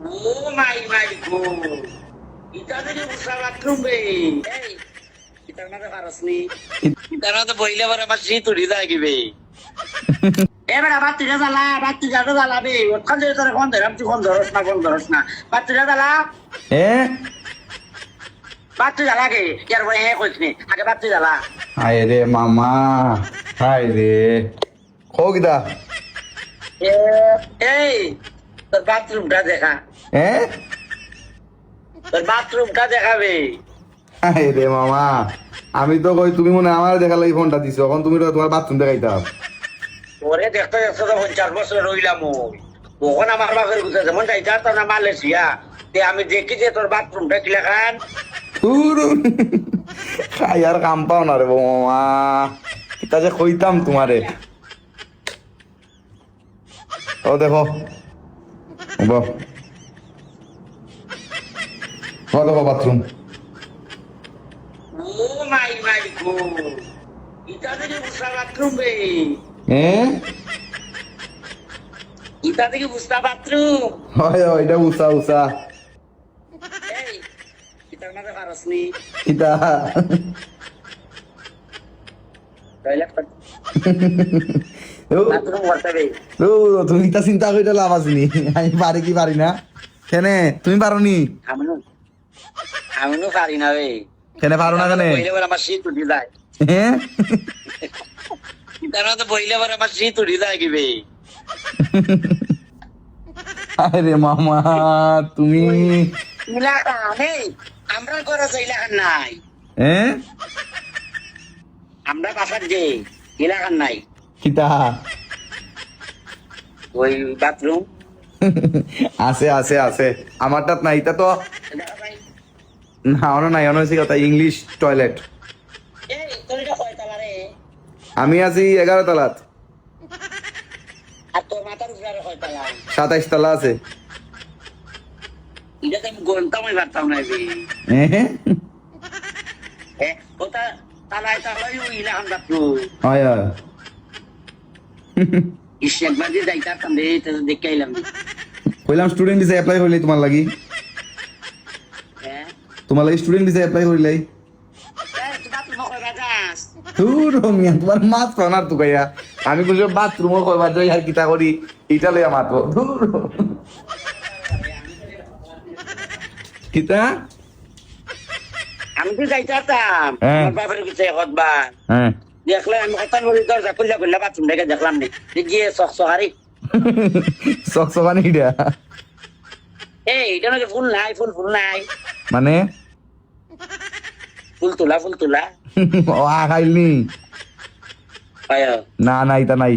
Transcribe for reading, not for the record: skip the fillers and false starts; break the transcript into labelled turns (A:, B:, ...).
A: ও মাই গো, এটা দেখি উষা বাথরুম রে। এই এটার মধ্যে পারসনি, এটার মধ্যে বইলে পরে আমার শীত উঠি যায় কি বে। এবারে বাচ্চাটা জ্বালা, বাচ্চাটা জ্বালাবে ওখান থেকে তোর কোন ধরাম, তুই কোন ধরস না বাচ্চাটা জ্বালা, বাচ্চা জ্বালা গে ইয়ার পরে হ্যাঁ কইস নি, আগে বাচ্চা জ্বালা।
B: হায় রে মামা, হায় রে খোগদা।
A: এই তোর বাথরুমটা দেখা, তোর বাথরুমটা দেখাবে।
B: হায় রে মামা, আমি তো কই তুমি মনে হয় আমার দেখার লাগি ফোনটা দিছো, এখন তুমি তো তোমার বাথরুম দেখাইতাম।
A: ওরে দেখতে দেখতে তো 50 বছর রইলাম ওই, কখন আমার বাপের গুছে যেমন যাইতে তো না মালয়েশিয়া, তে আমি দেখি যে তোর বাথরুমটা কি লেখান।
B: খাই আর কাম পাও না রে মামা, এটা যে কইতাম তোমারে। ও দেখো দেখো বাথরুম।
A: ও মাই গো, এটা দেখি উষা বাথরুম রে। এটা দেখি উষা বাথরুম।
B: হয় এটা উষা উষা।
A: এই এটার মধ্যে পারসনি,
B: এটা
A: টয়লেট বাথরুম করতে বে।
B: তুমি তা চিন্তা করে লাভ আসিনি, আমি পারি কি পারি না। কেনে তুমি পারো নি?
A: আমিও পারি না বে।
B: কেনে পারো না কেনে?
A: বইলে পরে আমার শীত উঠি যায়। এটার মধ্যে বইলে পরে আমার শীত উঠি যায় কি বে।
B: আরে মামা তুমি
A: ইলাকা নেই, আমরা ঘরে যে ইলাকার নাই, আমরা বাসার যে এলাকার নাই,
B: কিতা
A: ওই বাথরুম
B: আছে আছে আছে, আমারটাত নাই। এটা তো না অন্য নাই, অন্য হয়েছে কথা ইংলিশ টয়লেট।
A: এই তোর এটা কয়তলা রে?
B: আমি আছি 11 তলাত।
A: আর তোর মাথার উপরে কয়তলা?
B: 27 তলা আছে।
A: এটা তো আমি গন্তামই পারতাম না বে। ওটা তালায় তালায় ওই ইলাকার বাথরুম।
B: হয় হয়।
A: ইস একবার দিয়ে যাইতে পারতাম রে, এটা তো দেখে আইলাম।
B: কইলাম স্টুডেন্ট ভিসা অ্যাপ্লাই করলি তোমার লাগি,
A: হ্যাঁ
B: তোমার লাগি স্টুডেন্ট ভিসা অ্যাপ্লাই করলাই। তোমার মাছ পানার তো কইয়া আমি কইছি বাথরুমও কইবার যাই আর কিতা করি, এটা লইয়া মাতো কিতা।
A: আমি তো যাইতে পারতাম আমার বাপের কাছে একবার, দেখলাম আমি কথা বলি দরজা খুললা খুললা বাথরুম দেখে দেখলাম নি গিয়ে চকচকারি।
B: চকচকানি কিটা?
A: এই এটা নাকি ফুল নাই, ফুল নাই
B: মানে
A: ফুল তোলা
B: ও খাইলনি?
A: হয়
B: না না এটা নাই।